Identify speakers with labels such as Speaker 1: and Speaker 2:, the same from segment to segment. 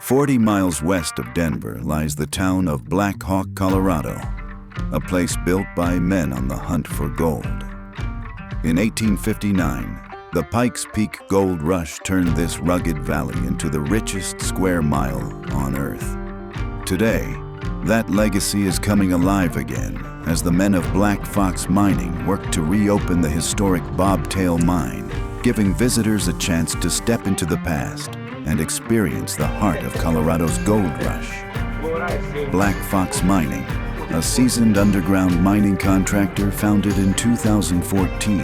Speaker 1: 40 miles west of Denver lies the town of Black Hawk, Colorado, a place built by men on the hunt for gold. In 1859, the Pikes Peak Gold Rush turned this rugged valley into the richest square mile on Earth. Today, that legacy is coming alive again as the men of Black Fox Mining work to reopen the historic Bobtail Mine, giving visitors a chance to step into the past and experience the heart of Colorado's gold rush. Black Fox Mining, a seasoned underground mining contractor founded in 2014,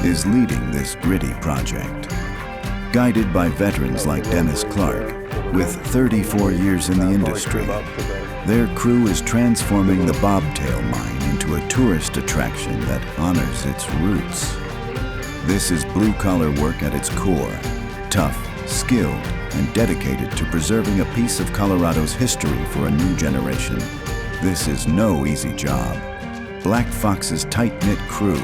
Speaker 1: is leading this gritty project. Guided by veterans like Dennis Clark, with 34 years in the industry, their crew is transforming the Bobtail Mine into a tourist attraction that honors its roots. This is blue-collar work at its core, tough, skilled, and dedicated to preserving a piece of Colorado's history for a new generation. This is no easy job. Black Fox's tight-knit crew,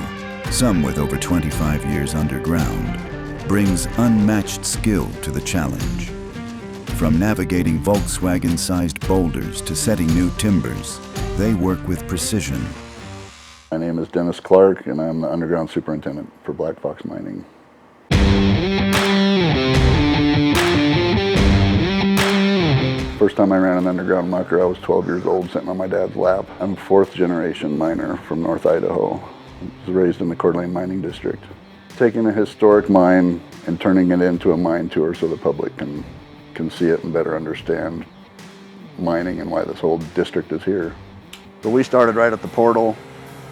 Speaker 1: some with over 25 years underground, brings unmatched skill to the challenge. From navigating Volkswagen-sized boulders to setting new timbers, they work with precision.
Speaker 2: My name is Dennis Clark, and I'm the underground superintendent for Black Fox Mining. First time I ran an underground mucker, I was 12 years old, sitting on my dad's lap. I'm a fourth-generation miner from North Idaho. I was raised in the Coeur d'Alene mining district. Taking a historic mine and turning it into a mine tour so the public can see it and better understand mining and why this whole district is here. So we started right at the portal.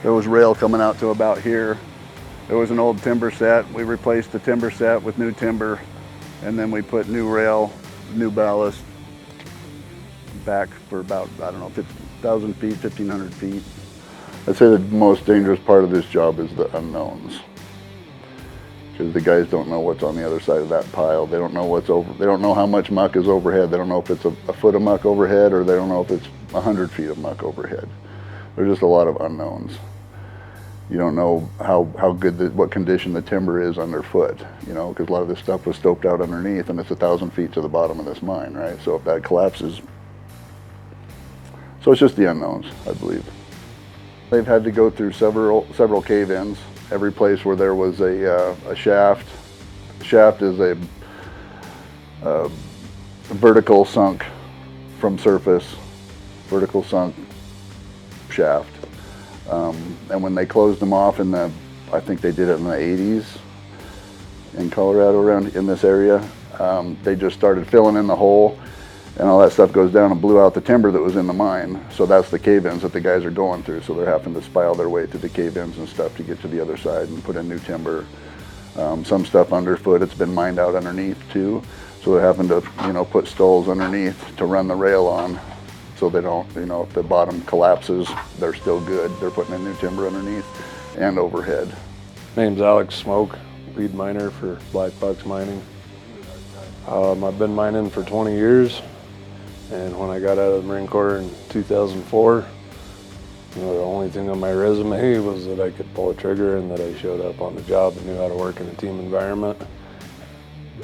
Speaker 2: There was rail coming out to about here. There was an old timber set. We replaced the timber set with new timber, and then we put new rail, new ballast back for about, 1,000 feet, 1,500 feet. I'd say the most dangerous part of this job is the unknowns, because the guys don't know what's on the other side of that pile. They don't know what's over. They don't know how much muck is overhead. They don't know if it's a foot of muck overhead, or they don't know if it's 100 feet of muck overhead. There's just a lot of unknowns. You don't know how good, what condition the timber is underfoot, because a lot of this stuff was stoped out underneath, and it's 1,000 feet to the bottom of this mine, right? So if that collapses, so it's just the unknowns, I believe. They've had to go through several cave-ins. Every place where there was a shaft. The shaft is a vertical sunk from surface, vertical sunk shaft. And when they closed them off I think they did it in the 80s in Colorado, around in this area, they just started filling in the hole, and all that stuff goes down and blew out the timber that was in the mine. So that's the cave-ins that the guys are going through. So they're having to spile their way through the cave-ins and stuff to get to the other side and put in new timber. Some stuff underfoot, it's been mined out underneath too. So they're having to, put stoles underneath to run the rail on, so they don't, if the bottom collapses, they're still good. They're putting in new timber underneath and overhead.
Speaker 3: Name's Alex Smoke, lead miner for Black Fox Mining. I've been mining for 20 years. And when I got out of the Marine Corps in 2004, the only thing on my resume was that I could pull a trigger and that I showed up on the job and knew how to work in a team environment.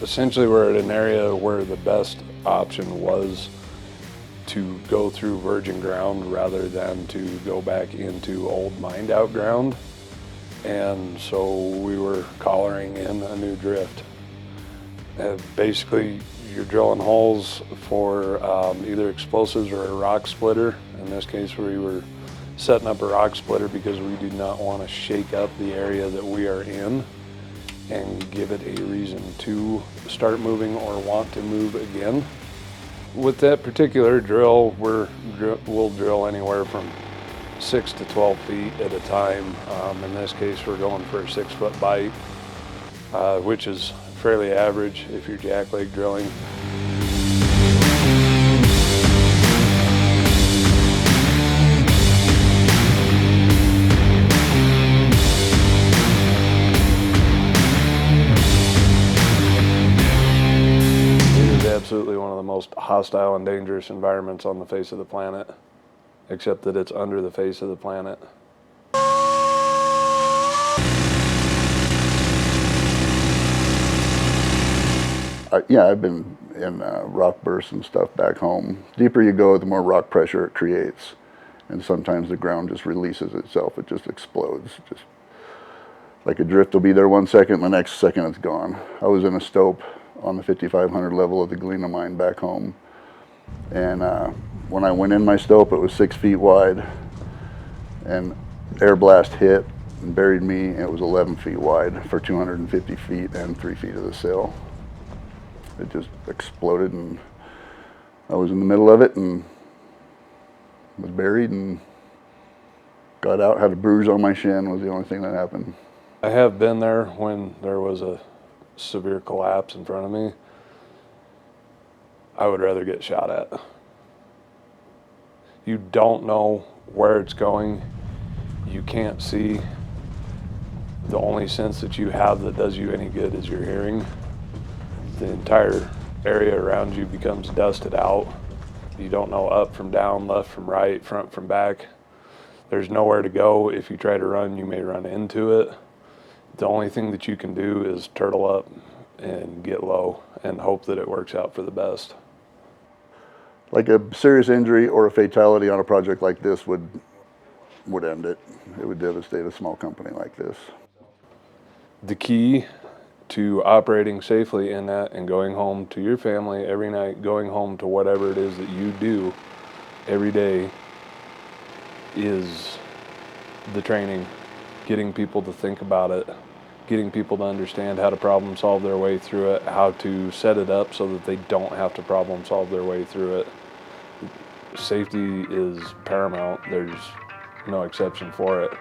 Speaker 3: Essentially, we're at an area where the best option was to go through virgin ground rather than to go back into old mined out ground. And so we were collaring in a new drift. Basically, you're drilling holes for either explosives or a rock splitter. In this case, we were setting up a rock splitter because we do not want to shake up the area that we are in and give it a reason to start moving or want to move again. With that particular drill, we'll drill anywhere from 6 to 12 feet at a time. In this case, we're going for a 6-foot bite, which is fairly average if you're jackleg drilling. It is absolutely one of the most hostile and dangerous environments on the face of the planet, except that it's under the face of the planet.
Speaker 2: Yeah, I've been in rock bursts and stuff back home. The deeper you go, the more rock pressure it creates. And sometimes the ground just releases itself. It just explodes. Just like a drift will be there 1 second, the next second it's gone. I was in a stope on the 5,500 level of the Galena mine back home. And when I went in my stope, it was 6 feet wide. And air blast hit and buried me, and it was 11 feet wide for 250 feet and 3 feet of the sill. It just exploded, and I was in the middle of it and was buried and got out, had a bruise on my shin, was the only thing that happened.
Speaker 3: I have been there when there was a severe collapse in front of me. I would rather get shot at. You don't know where it's going. You can't see. The only sense that you have that does you any good is your hearing. The entire area around you becomes dusted out. You don't know up from down, left from right, front from back. There's nowhere to go. If you try to run, you may run into it. The only thing that you can do is turtle up and get low and hope that it works out for the best.
Speaker 2: Like a serious injury or a fatality on a project like this would end it. It would devastate a small company like this.
Speaker 3: The key to operating safely in that and going home to your family every night, going home to whatever it is that you do every day, is the training, getting people to think about it, getting people to understand how to problem solve their way through it, how to set it up so that they don't have to problem solve their way through it. Safety is paramount. There's no exception for it.